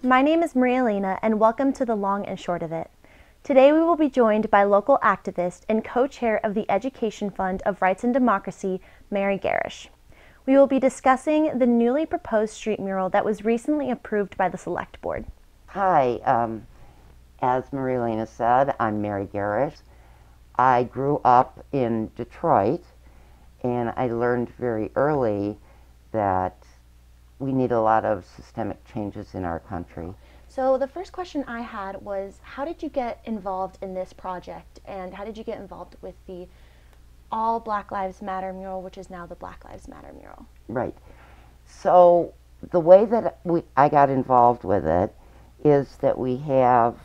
My name is Elena, and welcome to The Long and Short of It. Today we will be joined by local activist and co-chair of the Education Fund of Rights and Democracy, Mary Garish. We will be discussing the newly proposed street mural that was recently approved by the Select Board. Hi, as Elena said, I'm Mary Garish. I grew up in Detroit, and I learned very early that we need a lot of systemic changes in our country. So the first question I had was, how did you get involved in this project, and how did you get involved with the All Black Lives Matter mural, which is now the Black Lives Matter mural? Right. So the way that I got involved with it is that we have,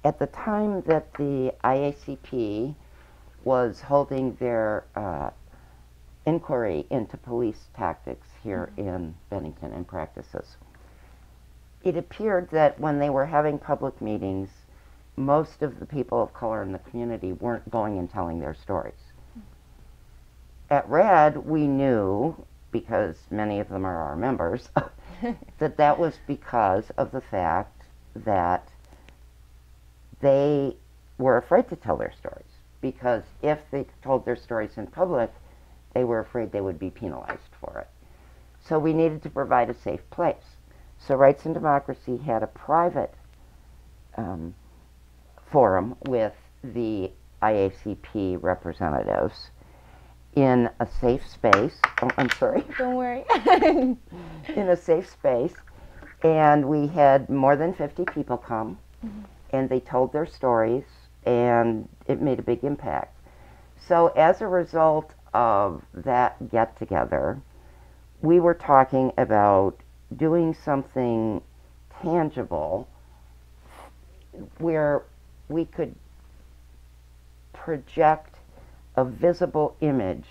at the time that the IACP was holding their inquiry into police tactics here in Bennington and practices, it appeared that when they were having public meetings, most of the people of color in the community weren't going and telling their stories. At RAD, we knew, because many of them are our members, that that was because of the fact that they were afraid to tell their stories. Because if they told their stories in public, they were afraid they would be penalized for it. So we needed to provide a safe place. So Rights and Democracy had a private forum with the IACP representatives in a safe space. Oh, I'm sorry. Don't worry. In a safe space. And we had more than 50 people come, and they told their stories, and it made a big impact. So as a result of that get-together, we were talking about doing something tangible where we could project a visible image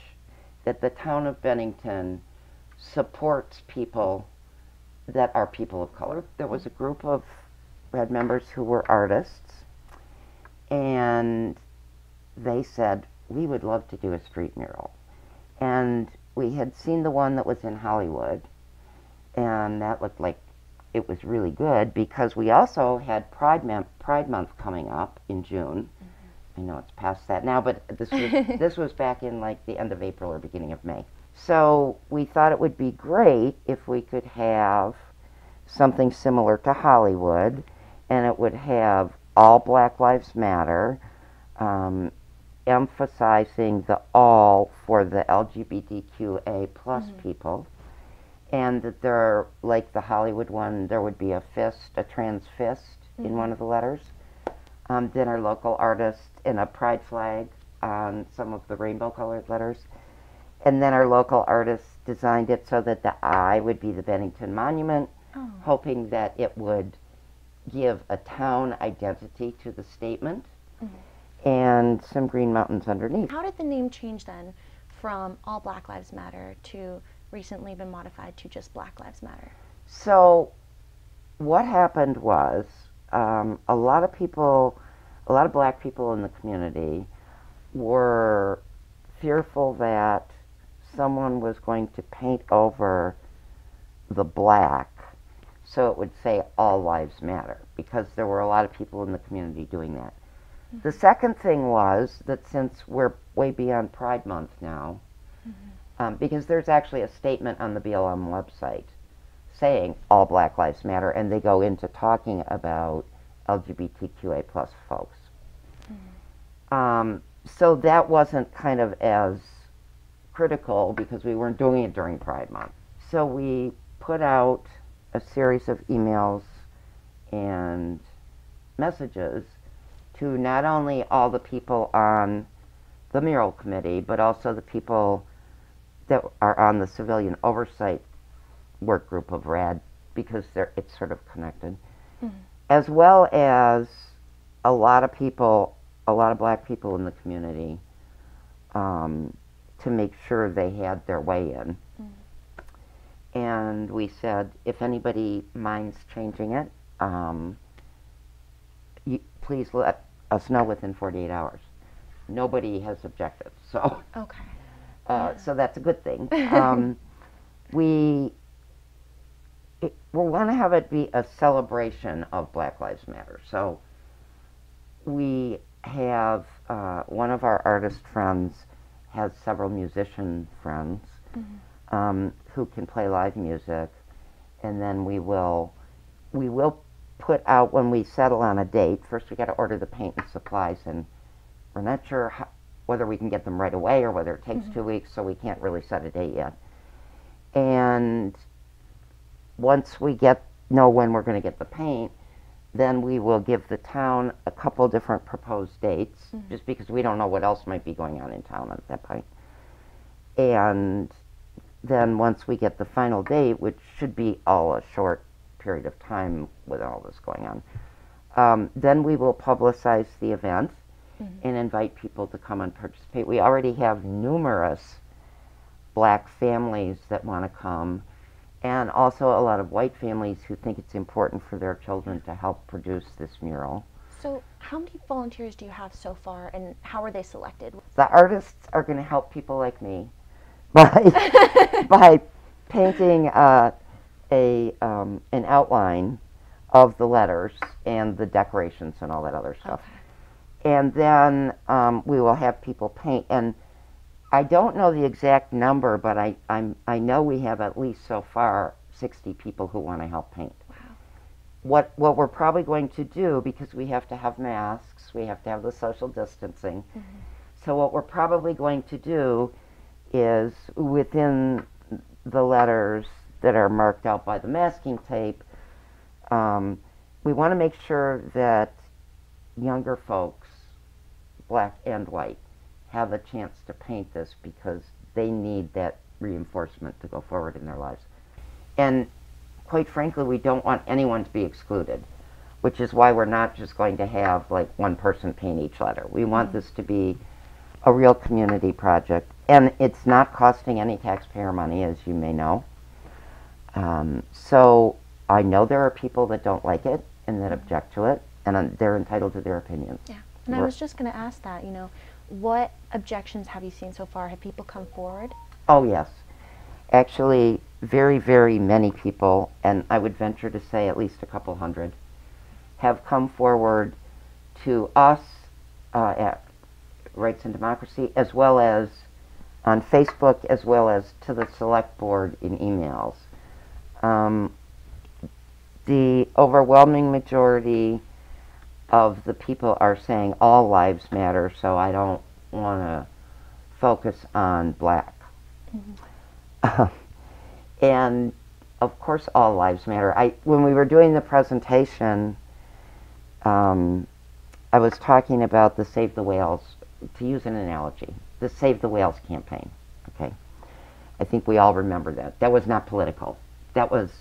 that the town of Bennington supports people that are people of color. There was a group of RAD members who were artists, and they said, we would love to do a street mural. And we had seen the one that was in Hollywood, and that looked like it was really good because we also had Pride Month coming up in June. I know it's past that now, but this was back in like the end of April or beginning of May. So we thought it would be great if we could have something similar to Hollywood, and it would have All Black Lives Matter, emphasizing the all for the LGBTQA plus people, and that there, like the Hollywood one, there would be a fist, a trans fist in one of the letters. Then our local artist in a pride flag on some of the rainbow colored letters. And then our local artist designed it so that the I would be the Bennington Monument, hoping that it would give a town identity to the statement, and some green mountains underneath. How did the name change then from All Black Lives Matter to recently been modified to just Black Lives Matter? So what happened was a lot of black people in the community were fearful that someone was going to paint over the black so it would say All Lives Matter, because there were a lot of people in the community doing that. The second thing was that since we're way beyond Pride Month now, because there's actually a statement on the BLM website saying All Black Lives Matter, and they go into talking about LGBTQA plus folks. So that wasn't kind of as critical because we weren't doing it during Pride Month. So we put out a series of emails and messages to not only all the people on the mural committee, but also the people that are on the civilian oversight work group of RAD, because it's sort of connected, as well as a lot of people, a lot of black people in the community, to make sure they had their way in. And we said, if anybody minds changing it, please let us know within 48 hours. Nobody has objected, so so that's a good thing. We we want to have it be a celebration of Black Lives Matter. So we have one of our artist friends has several musician friends who can play live music, and then we will put out, when we settle on a date, first we got to order the paint and supplies, and we're not sure whether we can get them right away or whether it takes 2 weeks, so we can't really set a date yet. And once we know when we're going to get the paint, then we will give the town a couple different proposed dates, just because we don't know what else might be going on in town at that point. And then once we get the final date, which should be all a short period of time with all this going on, then we will publicize the event and invite people to come and participate. We already have numerous Black families that want to come, and also a lot of white families who think it's important for their children to help produce this mural. So how many volunteers do you have so far, and how are they selected? The artists are going to help people like me by painting an outline of the letters and the decorations and all that other stuff. Okay. And then we will have people paint. And I don't know the exact number, but I know we have at least so far 60 people who want to help paint. Wow. What we're probably going to do, because we have to have masks, we have to have the social distancing, so what we're probably going to do is, within the letters that are marked out by the masking tape, we want to make sure that younger folks, Black and white, have a chance to paint this, because they need that reinforcement to go forward in their lives. And quite frankly, we don't want anyone to be excluded, which is why we're not just going to have like one person paint each letter. We want this to be a real community project, and it's not costing any taxpayer money, as you may know. So I know there are people that don't like it and that object to it, and they're entitled to their opinions. Yeah, and I was just going to ask that, what objections have you seen so far? Have people come forward? Oh, yes. Actually, very, very many people, and I would venture to say at least a couple hundred, have come forward to us at Rights and Democracy, as well as on Facebook, as well as to the select board in emails. The overwhelming majority of the people are saying all lives matter, so I don't want to focus on Black. And of course all lives matter. When we were doing the presentation, I was talking about the Save the Whales, to use an analogy, the Save the Whales campaign. Okay, I think we all remember that. That was not political. That was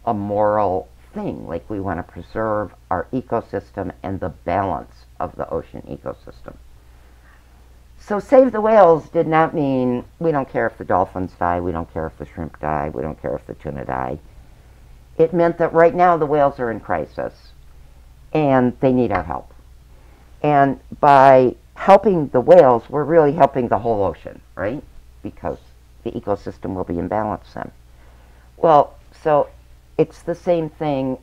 a moral thing. Like, we want to preserve our ecosystem and the balance of the ocean ecosystem. So Save the Whales did not mean we don't care if the dolphins die, we don't care if the shrimp die, we don't care if the tuna die. It meant that right now the whales are in crisis and they need our help. And by helping the whales, we're really helping the whole ocean, right? Because the ecosystem will be in balance then. Well, so it's the same thing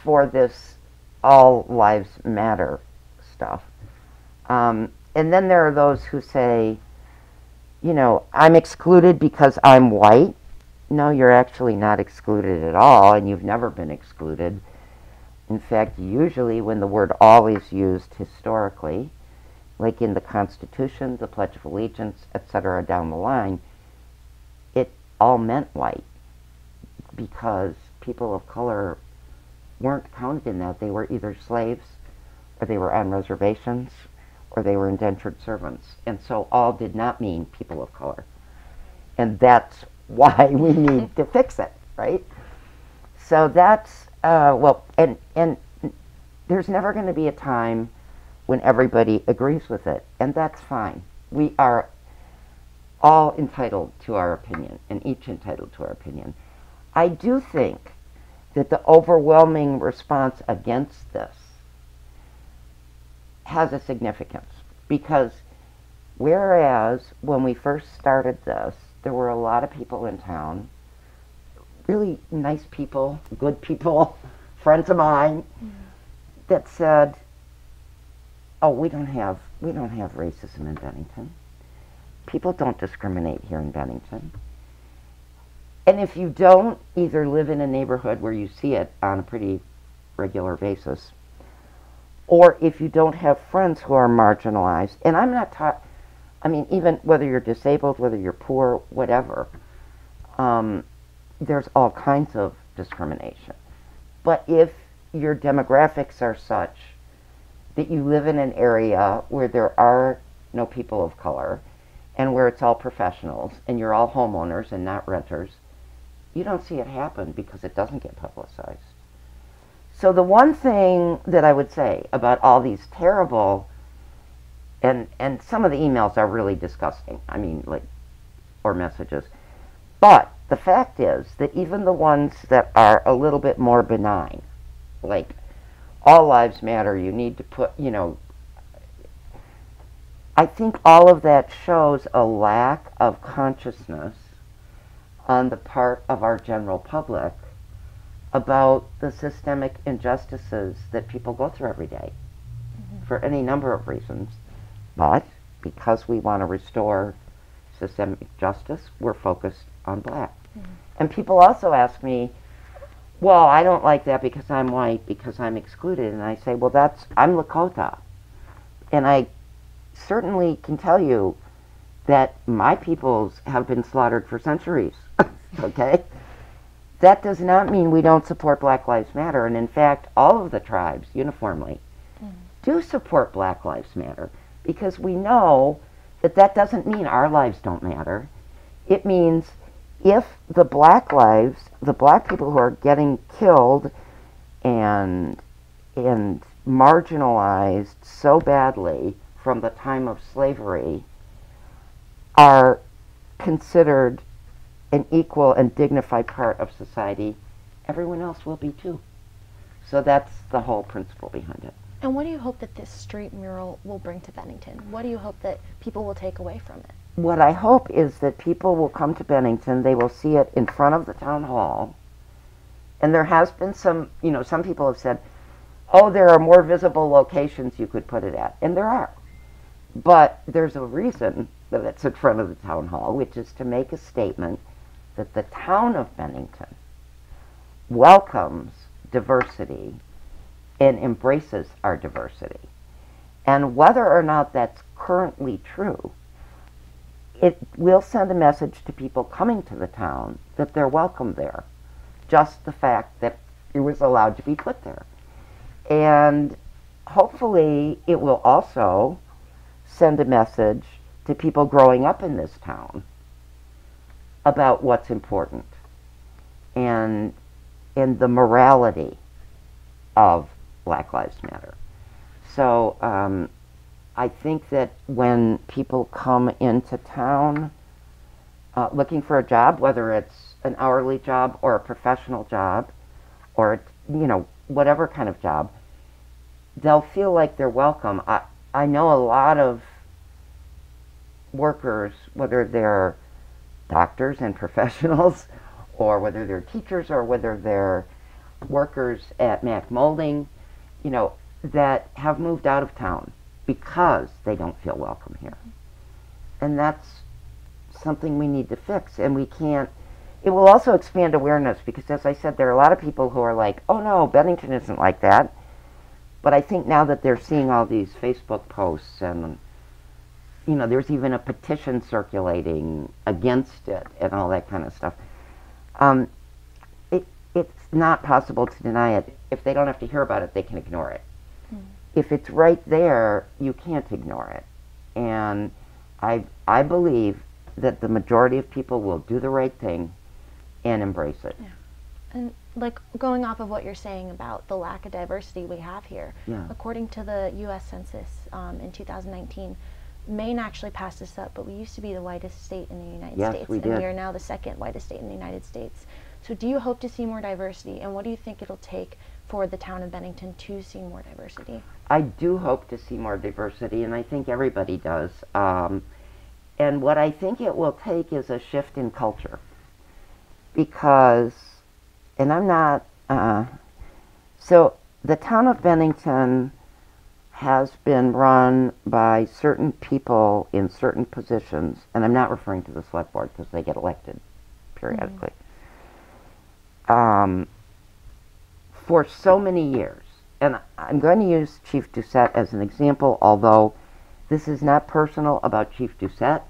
for this all lives matter stuff. And then there are those who say, I'm excluded because I'm white. No, you're actually not excluded at all, and you've never been excluded. In fact, usually when the word all is used historically, like in the Constitution, the Pledge of Allegiance, etc., down the line, it all meant white, because people of color weren't counted in that. They were either slaves, or they were on reservations, or they were indentured servants. And so all did not mean people of color. And that's why we need to fix it, right? So that's, and there's never going to be a time when everybody agrees with it, and that's fine. We are all entitled to our opinion, and each entitled to our opinion. I do think that the overwhelming response against this has a significance, because whereas when we first started this, there were a lot of people in town really nice people, good people, friends of mine, that said, "Oh, we don't have racism in Bennington. People don't discriminate here in Bennington. And if you don't either live in a neighborhood where you see it on a pretty regular basis, or if you don't have friends who are marginalized," and I'm not I mean, even whether you're disabled, whether you're poor, whatever, there's all kinds of discrimination. But if your demographics are such that you live in an area where there are no people of color and where it's all professionals and you're all homeowners and not renters, you don't see it happen because it doesn't get publicized. So the one thing that I would say about all these terrible, and some of the emails are really disgusting, I mean, like, or messages, but the fact is that even the ones that are a little bit more benign, like, all lives matter, you need to put, you know, I think all of that shows a lack of consciousness on the part of our general public about the systemic injustices that people go through every day for any number of reasons. But because we want to restore systemic justice, we're focused on black. And people also ask me, well, I don't like that because I'm white, because I'm excluded. And I say, well, I'm Lakota. And I certainly can tell you that my peoples have been slaughtered for centuries, okay? That does not mean we don't support Black Lives Matter. And in fact, all of the tribes, uniformly, do support Black Lives Matter, because we know that that doesn't mean our lives don't matter. It means if the black lives, the black people who are getting killed and marginalized so badly from the time of slavery are considered an equal and dignified part of society, everyone else will be too. So that's the whole principle behind it. And what do you hope that this street mural will bring to Bennington? What do you hope that people will take away from it? What I hope is that people will come to Bennington, they will see it in front of the town hall, and there has been some, you know, some people have said, oh, there are more visible locations you could put it at, and there are. But there's a reason that it's in front of the town hall, which is to make a statement that the town of Bennington welcomes diversity and embraces our diversity. And whether or not that's currently true, it will send a message to people coming to the town that they're welcome there. Just the fact that it was allowed to be put there. And hopefully it will also send a message to people growing up in this town about what's important and the morality of Black Lives Matter. So I think that when people come into town looking for a job, whether it's an hourly job or a professional job or, you know, whatever kind of job, they'll feel like they're welcome. I know a lot of workers, whether they're doctors and professionals or whether they're teachers or whether they're workers at Mac Molding, you know, that have moved out of town because they don't feel welcome here. And that's something we need to fix. And we can't, it will also expand awareness because, as I said, there are a lot of people who are like, oh no, Bennington isn't like that. But I think now that they're seeing all these Facebook posts and, you know, there's even a petition circulating against it and all that kind of stuff, it's not possible to deny it. If they don't have to hear about it, they can ignore it. If it's right there, you can't ignore it. And I believe that the majority of people will do the right thing and embrace it. Yeah. And like going off of what you're saying about the lack of diversity we have here, according to the U.S. Census in 2019, Maine actually passed this up, but we used to be the whitest state in the United States, we did. And we are now the second whitest state in the United States. So do you hope to see more diversity, and what do you think it'll take for the town of Bennington to see more diversity? I do hope to see more diversity, and I think everybody does. And what I think it will take is a shift in culture, because and I'm not, so the town of Bennington has been run by certain people in certain positions, and I'm not referring to the select board because they get elected periodically, for so many years. And I'm going to use Chief Doucette as an example, although this is not personal about Chief Doucette.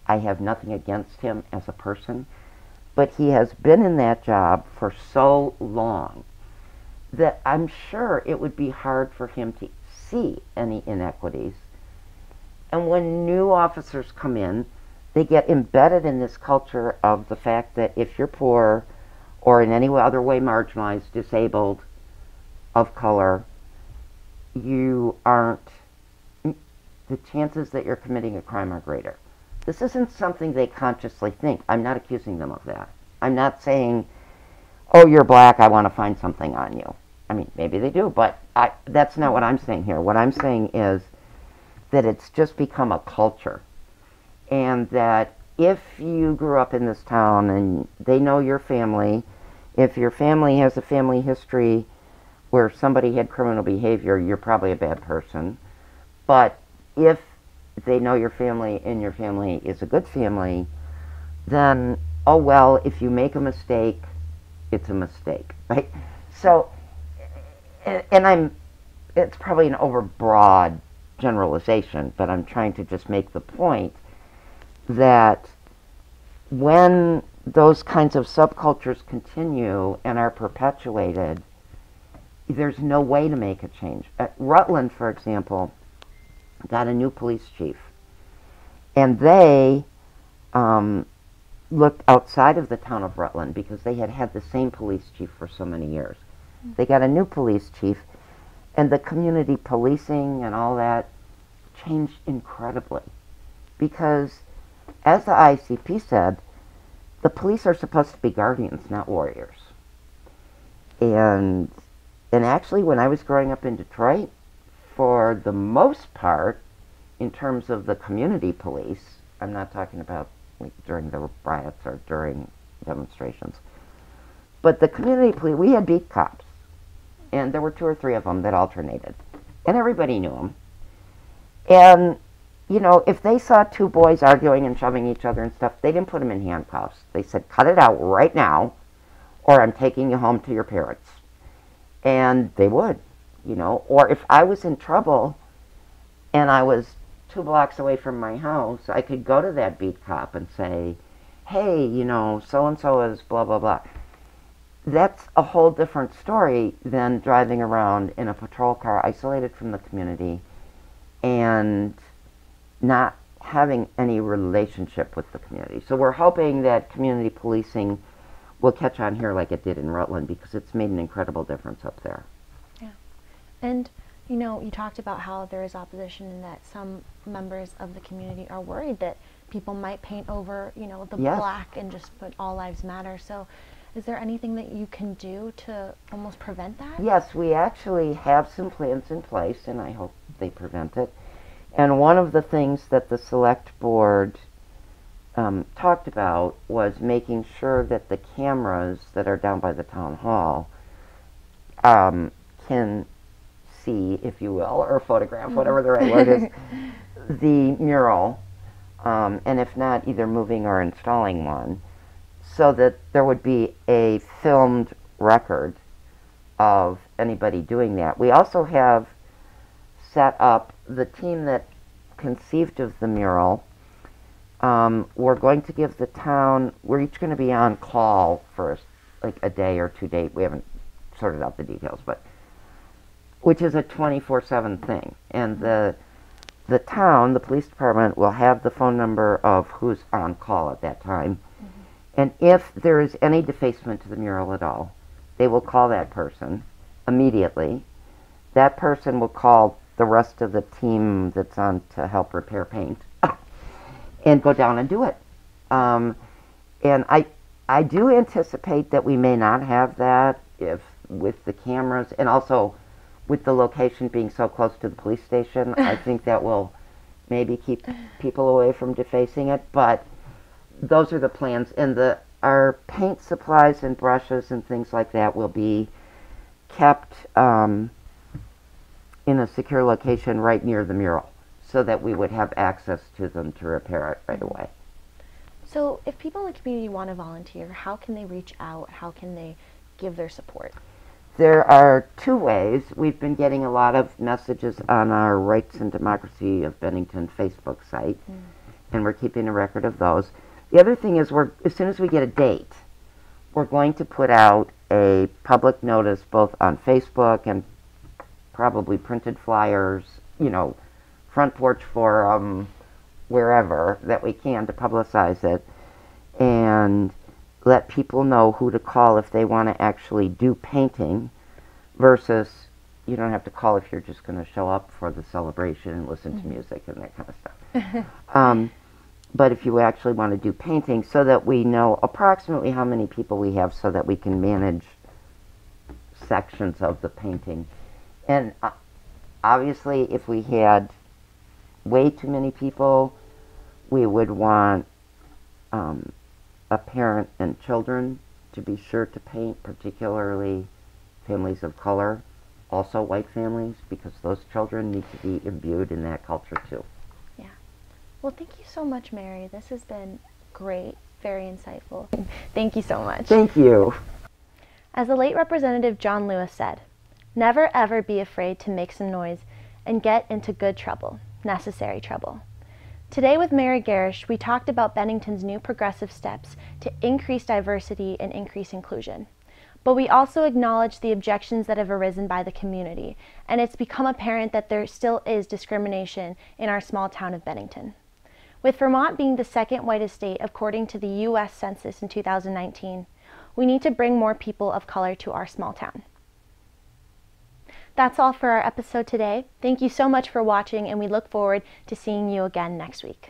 I have nothing against him as a person, but he has been in that job for so long that I'm sure it would be hard for him to see any inequities. And when new officers come in, they get embedded in this culture of the fact that if you're poor or in any other way marginalized, disabled, of color, you aren't, the chances that you're committing a crime are greater. This isn't something they consciously think. I'm not accusing them of that. I'm not saying, oh, you're black, I want to find something on you. I mean, maybe they do, but that's not what I'm saying here. What I'm saying is that it's just become a culture. And that if you grew up in this town and they know your family, if your family has a family history where somebody had criminal behavior, you're probably a bad person. But if they know your family and your family is a good family, then, oh well, if you make a mistake, it's a mistake, right? So, and it's probably an overbroad generalization, but I'm trying to just make the point that when those kinds of subcultures continue and are perpetuated, there's no way to make a change. Rutland, for example, got a new police chief, and they looked outside of the town of Rutland because they had had the same police chief for so many years. They got a new police chief, and the community policing and all that changed incredibly because, as the ICP said, the police are supposed to be guardians, not warriors. And actually, when I was growing up in Detroit, for the most part, in terms of the community police, I'm not talking about during the riots or during demonstrations, but the community police, we had beat cops, and there were 2 or 3 of them that alternated, and everybody knew them. And, you know, if they saw 2 boys arguing and shoving each other and stuff, they didn't put them in handcuffs. They said, cut it out right now, or I'm taking you home to your parents. And they would, you know. Or if I was in trouble and I was 2 blocks away from my house, I could go to that beat cop and say, hey, you know, so-and-so is blah, blah, blah. That's a whole different story than driving around in a patrol car isolated from the community and not having any relationship with the community. So we're hoping that community policing will catch on here like it did in Rutland because it's made an incredible difference up there. Yeah. And, you know, you talked about how there is opposition and that some members of the community are worried that people might paint over, you know, the black and just put all lives matter. So is there anything that you can do to almost prevent that? Yes, we actually have some plans in place, and I hope they prevent it. And one of the things that the select board talked about was making sure that the cameras that are down by the town hall can see, if you will, or photograph, whatever the right word is, the mural, and if not, either moving or installing one, so that there would be a filmed record of anybody doing that. We also have set up the team that conceived of the mural. We're going to give the town, we're each going to be on call for like a day or 2 days. We haven't sorted out the details, but which is a 24/7 thing. And the town, the police department, will have the phone number of who's on call at that time. And if there is any defacement to the mural at all, they will call that person immediately. That person will call the rest of the team that's on to help repair paint and go down and do it. And I do anticipate that we may not have that if with the cameras, and also with the location being so close to the police station. I think that will maybe keep people away from defacing it, but those are the plans. And the our paint supplies and brushes and things like that will be kept in a secure location right near the mural, so that we would have access to them to repair it right away. So if people in the community want to volunteer, how can they reach out? How can they give their support? There are two ways. We've been getting a lot of messages on our Rights and Democracy of Bennington Facebook site, and we're keeping a record of those. The other thing is, as soon as we get a date, we're going to put out a public notice both on Facebook and probably printed flyers, front porch forum, wherever that we can, to publicize it, and let people know who to call if they want to actually do painting, versus you don't have to call if you're just going to show up for the celebration and listen to music and that kind of stuff. But if you actually want to do painting, so that we know approximately how many people we have, so that we can manage sections of the painting. And obviously, if we had way too many people, we would want a parent and children to be sure to paint, particularly families of color, also white families, because those children need to be imbued in that culture too. Yeah. Well, thank you so much, Mary. This has been great, very insightful. Thank you so much. Thank you. As the late Representative John Lewis said, "Never ever be afraid to make some noise and get into good trouble, necessary trouble." Today with Mary Garish, we talked about Bennington's new progressive steps to increase diversity and increase inclusion. But we also acknowledged the objections that have arisen by the community, and it's become apparent that there still is discrimination in our small town of Bennington. With Vermont being the second whitest state according to the U.S. Census in 2019, we need to bring more people of color to our small town. That's all for our episode today. Thank you so much for watching, and we look forward to seeing you again next week.